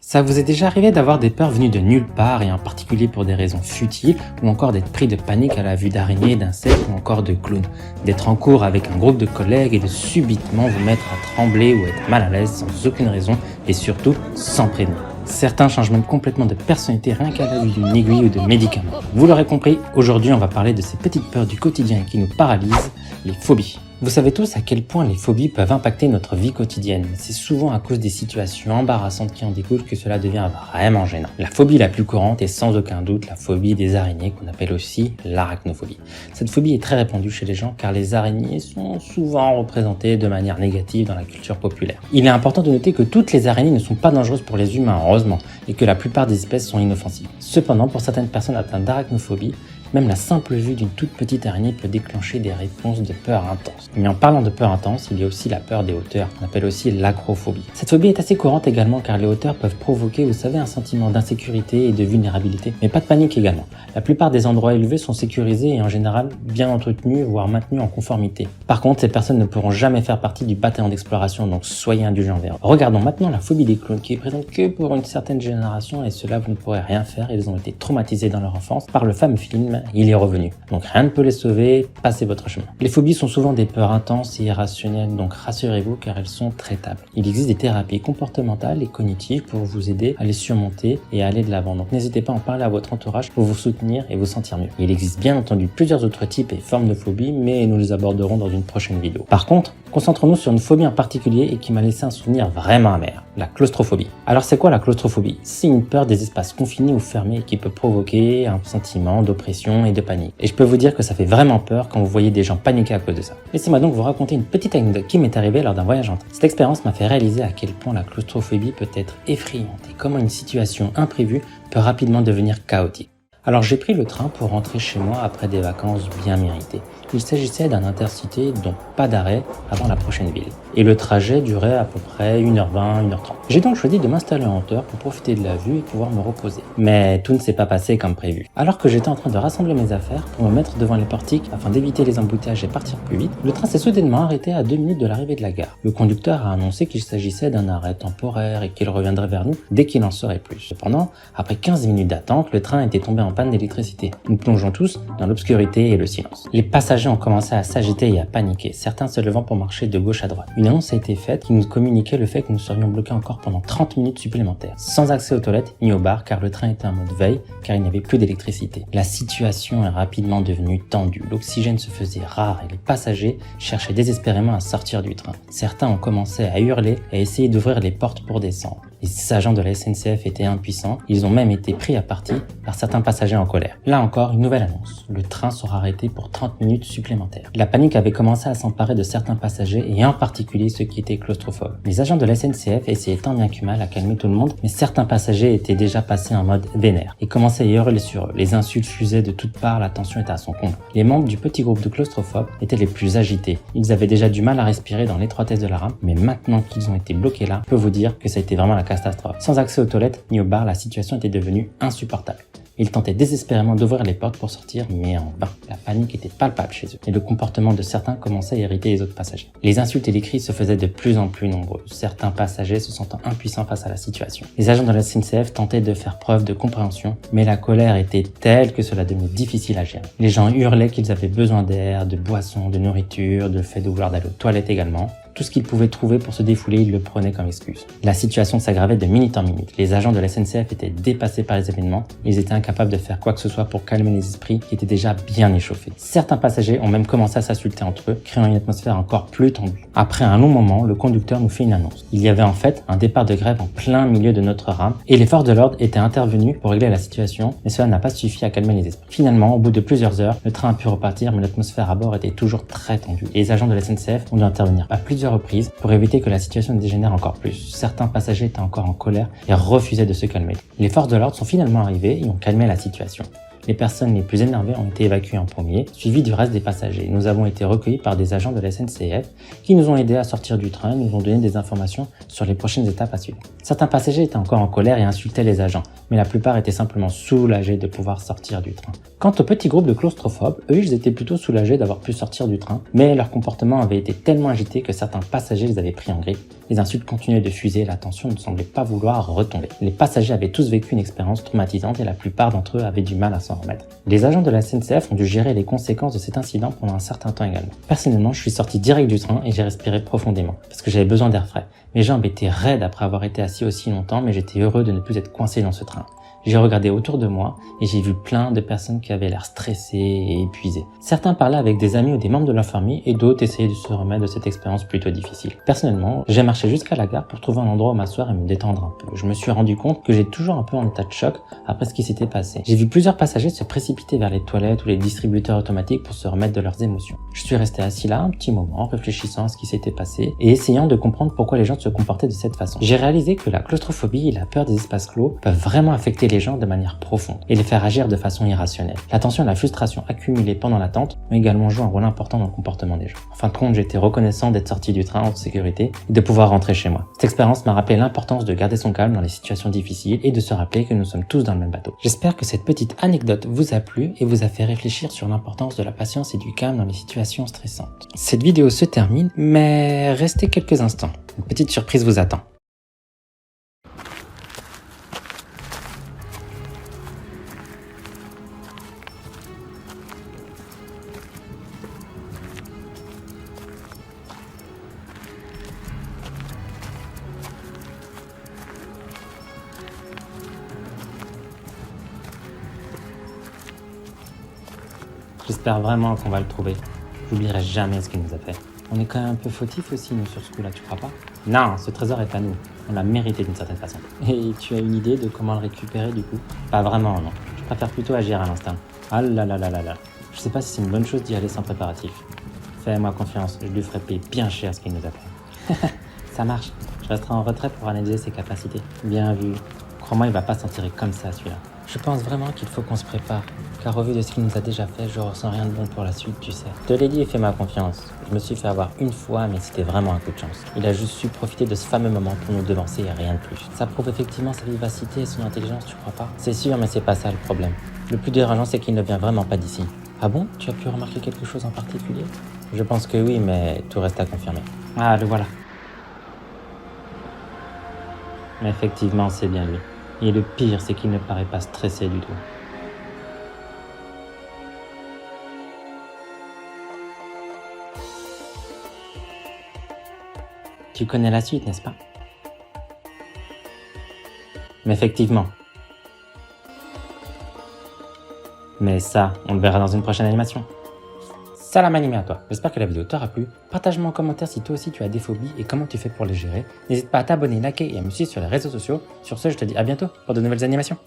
Ça vous est déjà arrivé d'avoir des peurs venues de nulle part et en particulier pour des raisons futiles ou encore d'être pris de panique à la vue d'araignées, d'insectes ou encore de clowns, d'être en cours avec un groupe de collègues et de subitement vous mettre à trembler ou être mal à l'aise sans aucune raison et surtout sans prévenir. Certains changent même complètement de personnalité rien qu'à la vue d'une aiguille ou de médicaments. Vous l'aurez compris, aujourd'hui on va parler de ces petites peurs du quotidien qui nous paralysent, les phobies. Vous savez tous à quel point les phobies peuvent impacter notre vie quotidienne. C'est souvent à cause des situations embarrassantes qui en découlent que cela devient vraiment gênant. La phobie la plus courante est sans aucun doute la phobie des araignées qu'on appelle aussi l'arachnophobie. Cette phobie est très répandue chez les gens car les araignées sont souvent représentées de manière négative dans la culture populaire. Il est important de noter que toutes les araignées ne sont pas dangereuses pour les humains, heureusement, et que la plupart des espèces sont inoffensives. Cependant, pour certaines personnes atteintes d'arachnophobie, même la simple vue d'une toute petite araignée peut déclencher des réponses de peur intense. Mais en parlant de peur intense, il y a aussi la peur des hauteurs, qu'on appelle aussi l'acrophobie. Cette phobie est assez courante également car les hauteurs peuvent provoquer, vous savez, un sentiment d'insécurité et de vulnérabilité, mais pas de panique également. La plupart des endroits élevés sont sécurisés et en général bien entretenus, voire maintenus en conformité. Par contre, ces personnes ne pourront jamais faire partie du bataillon d'exploration, donc soyez indulgents envers eux. Regardons maintenant la phobie des clowns qui est présente que pour une certaine génération et cela vous ne pourrez rien faire, ils ont été traumatisés dans leur enfance par le fameux film Il est revenu. Donc rien ne peut les sauver, passez votre chemin. Les phobies sont souvent des peurs intenses et irrationnelles, donc rassurez-vous car elles sont traitables. Il existe des thérapies comportementales et cognitives pour vous aider à les surmonter et à aller de l'avant. Donc n'hésitez pas à en parler à votre entourage pour vous soutenir et vous sentir mieux. Il existe bien entendu plusieurs autres types et formes de phobies, mais nous les aborderons dans une prochaine vidéo. Par contre, concentrons-nous sur une phobie en particulier et qui m'a laissé un souvenir vraiment amer, la claustrophobie. Alors c'est quoi la claustrophobie? C'est une peur des espaces confinés ou fermés qui peut provoquer un sentiment d'oppression et de panique. Et je peux vous dire que ça fait vraiment peur quand vous voyez des gens paniquer à cause de ça. Laissez-moi donc vous raconter une petite anecdote qui m'est arrivée lors d'un voyage en train. Cette expérience m'a fait réaliser à quel point la claustrophobie peut être effrayante et comment une situation imprévue peut rapidement devenir chaotique. Alors j'ai pris le train pour rentrer chez moi après des vacances bien méritées. Il s'agissait d'un intercité, donc pas d'arrêt avant la prochaine ville. Et le trajet durait à peu près 1h20, 1h30. J'ai donc choisi de m'installer en hauteur pour profiter de la vue et pouvoir me reposer. Mais tout ne s'est pas passé comme prévu. Alors que j'étais en train de rassembler mes affaires pour me mettre devant les portiques afin d'éviter les embouteillages et partir plus vite, le train s'est soudainement arrêté à 2 minutes de l'arrivée de la gare. Le conducteur a annoncé qu'il s'agissait d'un arrêt temporaire et qu'il reviendrait vers nous dès qu'il en saurait plus. Cependant, après 15 minutes d'attente, le train était tombé en panne d'électricité. Nous plongeons tous dans l'obscurité et le silence. Les passagers ont commencé à s'agiter et à paniquer, certains se levant pour marcher de gauche à droite. Une annonce a été faite qui nous communiquait le fait que nous serions bloqués encore pendant 30 minutes supplémentaires, sans accès aux toilettes ni aux bars car le train était en mode veille car il n'y avait plus d'électricité. La situation est rapidement devenue tendue, l'oxygène se faisait rare et les passagers cherchaient désespérément à sortir du train. Certains ont commencé à hurler et à essayer d'ouvrir les portes pour descendre. Les agents de la SNCF étaient impuissants, ils ont même été pris à partie par certains passagers en colère. Là encore, une nouvelle annonce. Le train sera arrêté pour 30 minutes supplémentaires. La panique avait commencé à s'emparer de certains passagers et en particulier ceux qui étaient claustrophobes. Les agents de la SNCF essayaient tant bien que mal à calmer tout le monde, mais certains passagers étaient déjà passés en mode vénère et commençaient à hurler sur eux. Les insultes fusaient de toutes parts, la tension était à son comble. Les membres du petit groupe de claustrophobes étaient les plus agités. Ils avaient déjà du mal à respirer dans l'étroitesse de la rame, mais maintenant qu'ils ont été bloqués là, je peux vous dire que ça a été vraiment la catastrophe. Sans accès aux toilettes ni aux bars, la situation était devenue insupportable. Ils tentaient désespérément d'ouvrir les portes pour sortir, mais en vain. La panique était palpable chez eux, et le comportement de certains commençait à irriter les autres passagers. Les insultes et les cris se faisaient de plus en plus nombreux, certains passagers se sentant impuissants face à la situation. Les agents de la SNCF tentaient de faire preuve de compréhension, mais la colère était telle que cela devenait difficile à gérer. Les gens hurlaient qu'ils avaient besoin d'air, de boissons, de nourriture, de fait de vouloir d'aller aux toilettes également. Tout ce qu'ils pouvaient trouver pour se défouler, ils le prenaient comme excuse. La situation s'aggravait de minute en minute. Les agents de la SNCF étaient dépassés par les événements. Ils étaient incapables de faire quoi que ce soit pour calmer les esprits qui étaient déjà bien échauffés. Certains passagers ont même commencé à s'insulter entre eux, créant une atmosphère encore plus tendue. Après un long moment, le conducteur nous fait une annonce. Il y avait en fait un départ de grève en plein milieu de notre rame et les forces de l'ordre étaient intervenues pour régler la situation, mais cela n'a pas suffi à calmer les esprits. Finalement, au bout de plusieurs heures, le train a pu repartir, mais l'atmosphère à bord était toujours très tendue. Et les agents de la SNCF ont dû intervenir à plusieurs reprises pour éviter que la situation ne dégénère encore plus. Certains passagers étaient encore en colère et refusaient de se calmer. Les forces de l'ordre sont finalement arrivées et ont calmé la situation. Les personnes les plus énervées ont été évacuées en premier, suivies du reste des passagers. Nous avons été recueillis par des agents de la SNCF qui nous ont aidés à sortir du train et nous ont donné des informations sur les prochaines étapes à suivre. Certains passagers étaient encore en colère et insultaient les agents, mais la plupart étaient simplement soulagés de pouvoir sortir du train. Quant au petit groupe de claustrophobes, eux ils étaient plutôt soulagés d'avoir pu sortir du train, mais leur comportement avait été tellement agité que certains passagers les avaient pris en grippe. Les insultes continuaient de fuser et la tension ne semblait pas vouloir retomber. Les passagers avaient tous vécu une expérience traumatisante et la plupart d'entre eux avaient du mal à s'en remettre. Les agents de la SNCF ont dû gérer les conséquences de cet incident pendant un certain temps également. Personnellement, je suis sorti direct du train et j'ai respiré profondément, parce que j'avais besoin d'air frais. Mes jambes étaient raides après avoir été assis aussi longtemps, mais j'étais heureux de ne plus être coincé dans ce train. J'ai regardé autour de moi et j'ai vu plein de personnes qui avaient l'air stressées et épuisées. Certains parlaient avec des amis ou des membres de leur famille et d'autres essayaient de se remettre de cette expérience plutôt difficile. Personnellement, j'ai marché jusqu'à la gare pour trouver un endroit où m'asseoir et me détendre un peu. Je me suis rendu compte que j'étais toujours un peu en état de choc après ce qui s'était passé. J'ai vu plusieurs passagers se précipiter vers les toilettes ou les distributeurs automatiques pour se remettre de leurs émotions. Je suis resté assis là un petit moment, réfléchissant à ce qui s'était passé et essayant de comprendre pourquoi les gens se comportaient de cette façon. J'ai réalisé que la claustrophobie et la peur des espaces clos peuvent vraiment affecter les gens de manière profonde et les faire agir de façon irrationnelle. La tension et la frustration accumulées pendant l'attente ont également joué un rôle important dans le comportement des gens. En fin de compte, j'étais reconnaissant d'être sorti du train en sécurité et de pouvoir rentrer chez moi. Cette expérience m'a rappelé l'importance de garder son calme dans les situations difficiles et de se rappeler que nous sommes tous dans le même bateau. J'espère que cette petite anecdote vous a plu et vous a fait réfléchir sur l'importance de la patience et du calme dans les situations stressantes. Cette vidéo se termine, mais restez quelques instants. Une petite surprise vous attend. J'espère vraiment qu'on va le trouver. J'oublierai jamais ce qu'il nous a fait. On est quand même un peu fautif aussi, nous, sur ce coup-là, tu crois pas? Non, ce trésor est à nous. On l'a mérité d'une certaine façon. Et tu as une idée de comment le récupérer, du coup? Pas vraiment, non. Je préfère plutôt agir à l'instinct. Ah là là là là là. Je sais pas si c'est une bonne chose d'y aller sans préparatif. Fais-moi confiance, je lui ferai payer bien cher ce qu'il nous a fait. Ça marche. Je resterai en retrait pour analyser ses capacités. Bien vu. Crois-moi, il va pas s'en tirer comme ça, celui-là. Je pense vraiment qu'il faut qu'on se prépare, car au vu de ce qu'il nous a déjà fait, je ressens rien de bon pour la suite, tu sais. Je te l'ai dit et fais-moi confiance. Je me suis fait avoir une fois, mais c'était vraiment un coup de chance. Il a juste su profiter de ce fameux moment pour nous devancer et rien de plus. Ça prouve effectivement sa vivacité et son intelligence, tu crois pas? C'est sûr, mais c'est pas ça le problème. Le plus dérangeant, c'est qu'il ne vient vraiment pas d'ici. Ah bon? Tu as pu remarquer quelque chose en particulier? Je pense que oui, mais tout reste à confirmer. Ah, le voilà. Mais effectivement, c'est bien lui. Et le pire, c'est qu'il ne paraît pas stressé du tout. Tu connais la suite, n'est-ce pas? Mais effectivement. Mais ça, on le verra dans une prochaine animation. Salam animé à toi, j'espère que la vidéo t'aura plu. Partage-moi en commentaire si toi aussi tu as des phobies et comment tu fais pour les gérer. N'hésite pas à t'abonner, liker et à me suivre sur les réseaux sociaux. Sur ce, je te dis à bientôt pour de nouvelles animations.